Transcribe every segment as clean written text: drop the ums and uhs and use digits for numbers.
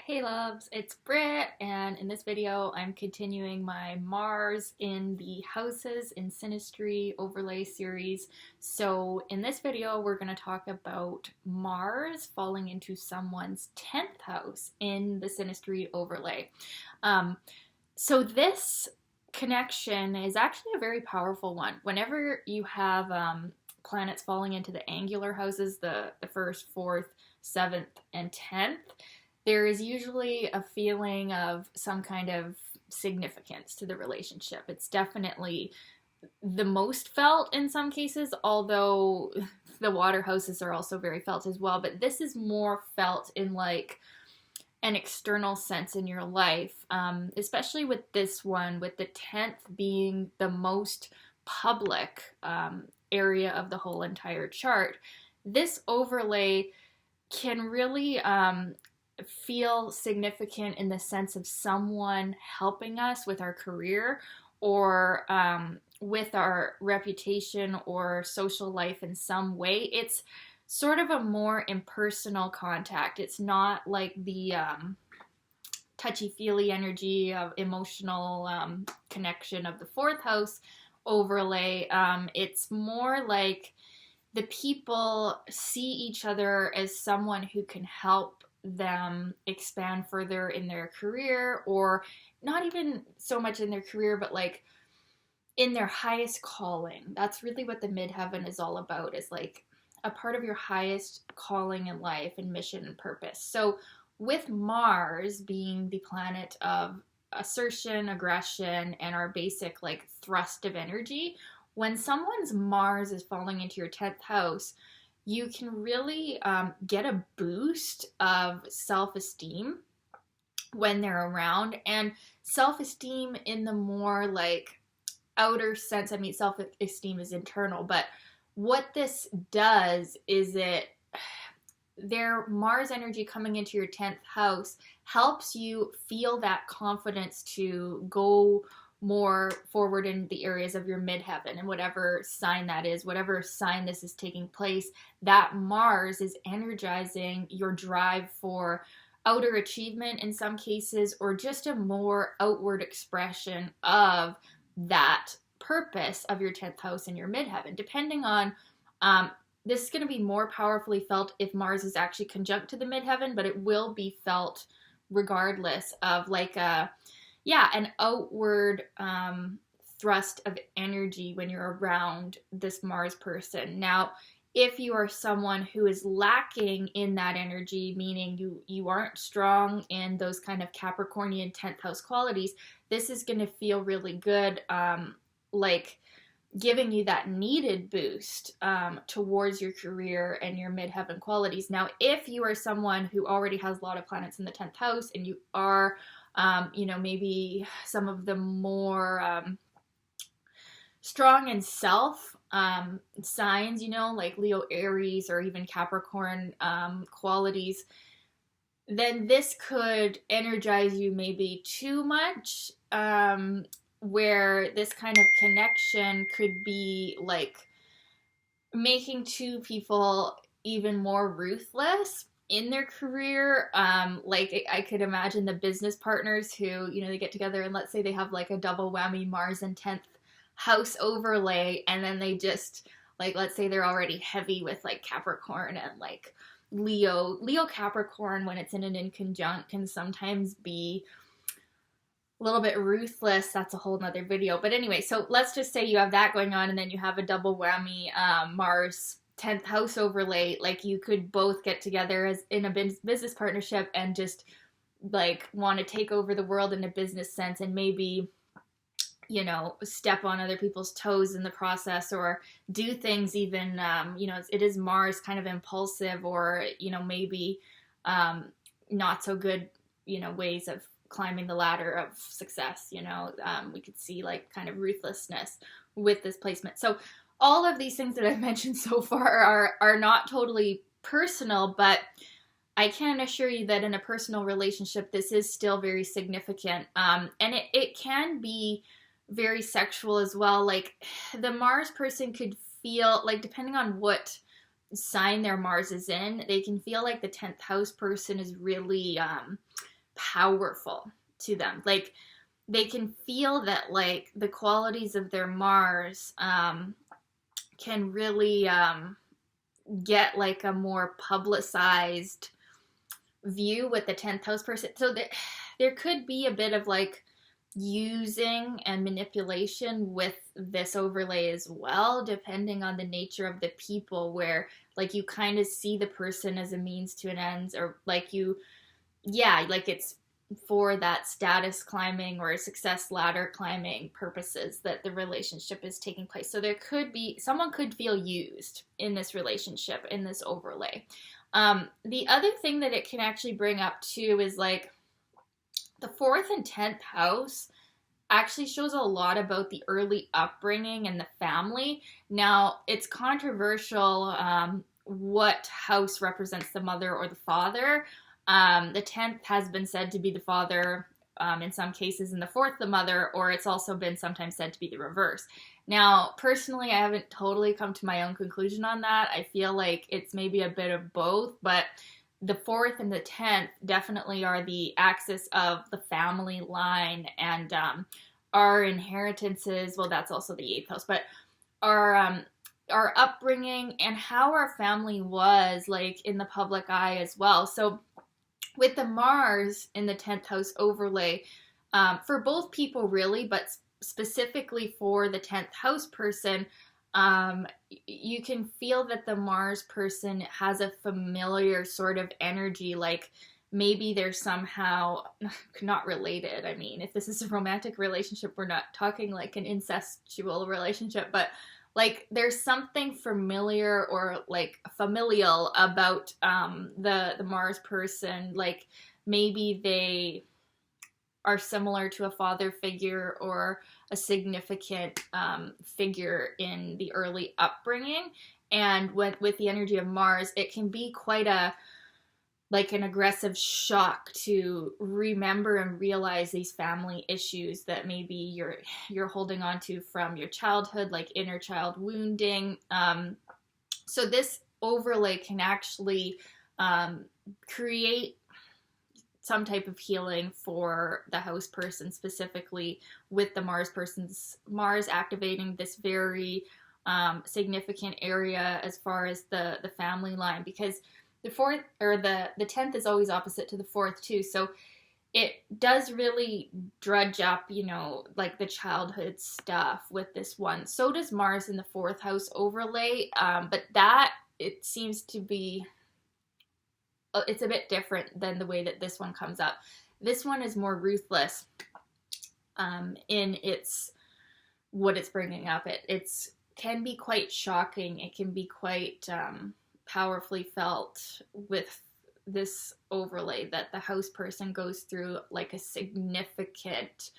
Hey loves, it's Britt, and in this video I'm continuing my Mars in the houses in Synastry overlay series. So in this video we're going to talk about Mars falling into someone's 10th house in the Synastry overlay. So this connection is actually a very powerful one. Whenever you have planets falling into the angular houses, the first, fourth, seventh, and 10th, there is usually a feeling of some kind of significance to the relationship. It's definitely the most felt in some cases, although the water houses are also very felt as well. But this is more felt in like an external sense in your life, especially with this one, with the 10th being the most public area of the whole entire chart. This overlay can really feel significant in the sense of someone helping us with our career or with our reputation or social life in some way. It's sort of a more impersonal contact. It's not like the touchy-feely energy of emotional connection of the fourth house overlay. It's more like the people see each other as someone who can help them expand further in their career, or not even so much in their career, but like in their highest calling. That's really what the midheaven is all about, is like a part of your highest calling in life and mission and purpose. So with Mars being the planet of assertion, aggression, and our basic like thrust of energy, when someone's Mars is falling into your 10th house, you can really get a boost of self-esteem when they're around. And self-esteem in the more like outer sense, I mean, self-esteem is internal, but what this does is their Mars energy coming into your 10th house helps you feel that confidence to go more forward in the areas of your midheaven, and whatever sign that is, whatever sign this is taking place, that Mars is energizing your drive for outer achievement in some cases, or just a more outward expression of that purpose of your 10th house in your midheaven. Depending on, this is going to be more powerfully felt if Mars is actually conjunct to the midheaven, but it will be felt regardless of like an outward thrust of energy when you're around this Mars person. Now, if you are someone who is lacking in that energy, meaning you aren't strong in those kind of Capricornian 10th house qualities, this is going to feel really good, like giving you that needed boost towards your career and your midheaven qualities. Now, if you are someone who already has a lot of planets in the 10th house and you are maybe some of the more strong in self signs, like Leo, Aries, or even Capricorn qualities, then this could energize you maybe too much, where this kind of connection could be like making two people even more ruthless in their career. Like I could imagine the business partners who, they get together and let's say they have like a double whammy Mars and 10th house overlay, and then they just like, let's say they're already heavy with like Capricorn and like Leo Capricorn, when it's in an inconjunct, can sometimes be a little bit ruthless. That's a whole nother video. But anyway, so let's just say you have that going on, and then you have a double whammy Mars 10th house overlay. Like you could both get together as in a business partnership and just like want to take over the world in a business sense, and maybe step on other people's toes in the process, or do things even it is Mars kind of impulsive, or maybe not so good ways of climbing the ladder of success. We could see like kind of ruthlessness with this placement. So all of these things that I've mentioned so far are not totally personal, but I can assure you that in a personal relationship, this is still very significant. And it can be very sexual as well. Like the Mars person could feel like, depending on what sign their Mars is in, they can feel like the 10th house person is really powerful to them. Like they can feel that like the qualities of their Mars can really get like a more publicized view with the 10th house person. So there could be a bit of like using and manipulation with this overlay as well, depending on the nature of the people, where like you kind of see the person as a means to an end, or like like it's for that status climbing or success ladder climbing purposes that the relationship is taking place. So there could be, someone could feel used in this relationship, in this overlay. The other thing that it can actually bring up too is like the 4th and 10th house actually shows a lot about the early upbringing and the family. Now, it's controversial what house represents the mother or the father. The 10th has been said to be the father in some cases, and the 4th the mother, or it's also been sometimes said to be the reverse. Now, personally, I haven't totally come to my own conclusion on that. I feel like it's maybe a bit of both, but the 4th and the 10th definitely are the axis of the family line, and our inheritances, well, that's also the 8th house, but our upbringing and how our family was like in the public eye as well. So with the Mars in the 10th house overlay, for both people really, but specifically for the 10th house person, you can feel that the Mars person has a familiar sort of energy, like maybe they're somehow not related. I mean, if this is a romantic relationship, we're not talking like an incestual relationship, but like there's something familiar or like familial about the Mars person. Like maybe they are similar to a father figure or a significant figure in the early upbringing. And with the energy of Mars, it can be quite an aggressive shock to remember and realize these family issues that maybe you're holding on to from your childhood, like inner child wounding. So this overlay can actually create some type of healing for the house person, specifically with the Mars activating this very significant area as far as the family line, because the 4th or the 10th is always opposite to the 4th too. So it does really drudge up, like the childhood stuff with this one. So does Mars in the 4th house overlay. But that, it seems to be, it's a bit different than the way that this one comes up. This one is more ruthless in what it's bringing up. It's can be quite shocking. It can be quite powerfully felt with this overlay that the house person goes through like a significant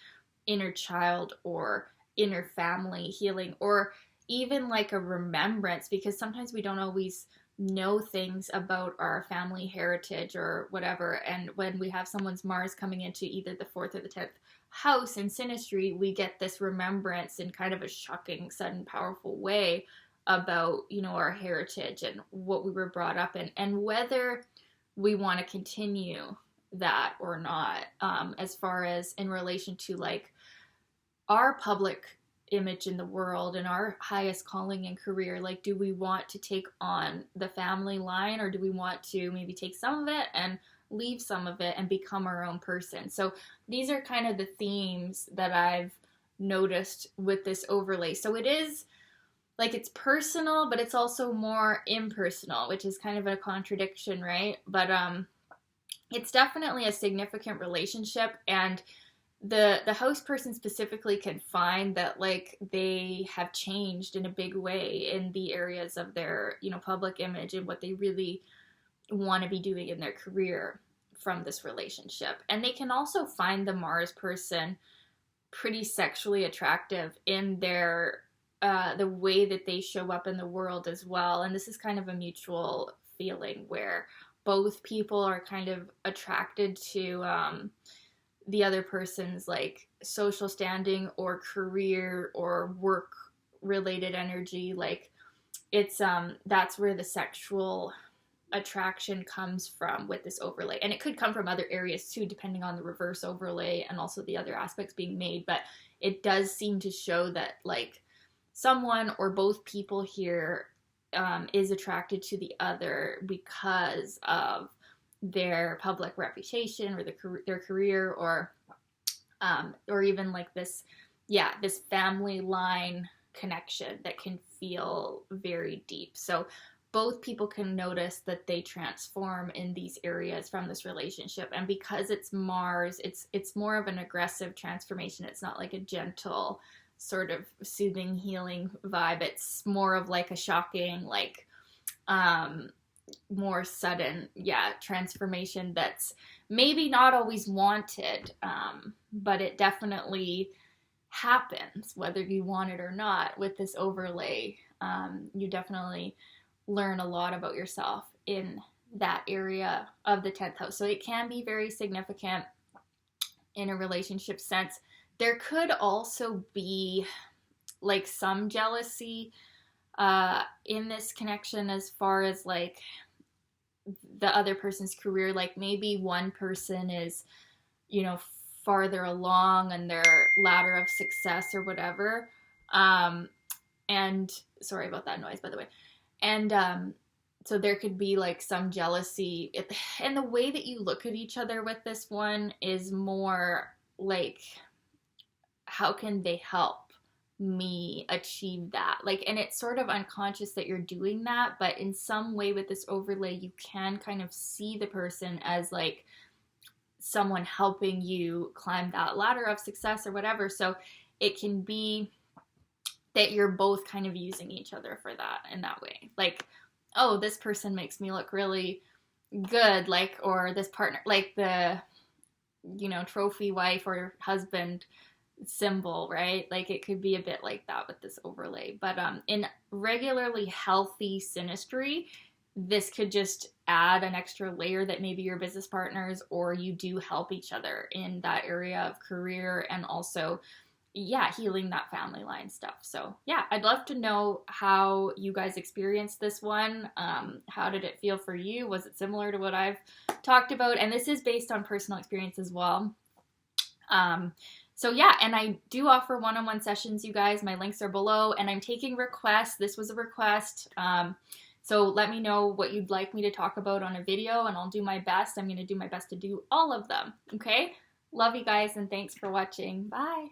inner child or inner family healing, or even like a remembrance, because sometimes we don't always know things about our family heritage or whatever. And when we have someone's Mars coming into either the 4th or the 10th house in Synastry, we get this remembrance in kind of a shocking, sudden, powerful way about, our heritage and what we were brought up in, and whether we want to continue that or not, as far as in relation to like our public image in the world and our highest calling and career. Like, do we want to take on the family line, or do we want to maybe take some of it and leave some of it and become our own person? So these are kind of the themes that I've noticed with this overlay. So it is like, it's personal, but it's also more impersonal, which is kind of a contradiction, right? But it's definitely a significant relationship, and the host person specifically can find that like they have changed in a big way in the areas of their public image and what they really want to be doing in their career from this relationship. And they can also find the Mars person pretty sexually attractive in their the way that they show up in the world as well. And this is kind of a mutual feeling where both people are kind of attracted to the other person's like social standing or career or work related energy. Like it's that's where the sexual attraction comes from with this overlay. And it could come from other areas too, depending on the reverse overlay and also the other aspects being made. But it does seem to show that like someone or both people here is attracted to the other because of their public reputation or their career, or even like this family line connection that can feel very deep. So both people can notice that they transform in these areas from this relationship. And because it's Mars, it's more of an aggressive transformation. It's not like a gentle sort of soothing, healing vibe. It's more of like a shocking, like more sudden, transformation that's maybe not always wanted, but it definitely happens whether you want it or not. With this overlay, you definitely learn a lot about yourself in that area of the 10th house. So it can be very significant in a relationship sense. There could also be like some jealousy in this connection as far as like the other person's career. Like maybe one person is, you know, farther along on their ladder of success or whatever. And sorry about that noise, by the way. And so there could be like some jealousy. And the way that you look at each other with this one is more like, how can they help me achieve that? Like, and it's sort of unconscious that you're doing that, but in some way with this overlay, you can kind of see the person as like someone helping you climb that ladder of success or whatever. So it can be that you're both kind of using each other for that in that way. Like, oh, this person makes me look really good, like, or this partner, like the, you know, trophy wife or husband symbol, right? Like it could be a bit like that with this overlay. But in regularly healthy synastry, this could just add an extra layer that maybe you're business partners or you do help each other in that area of career, and also healing that family line stuff. So I'd love to know how you guys experienced this one. How did it feel for you? Was it similar to what I've talked about? And this is based on personal experience as well. So and I do offer one-on-one sessions, you guys. My links are below, and I'm taking requests. This was a request. So let me know what you'd like me to talk about on a video, and I'll do my best. I'm going to do my best to do all of them. Okay? Love you guys, and thanks for watching. Bye.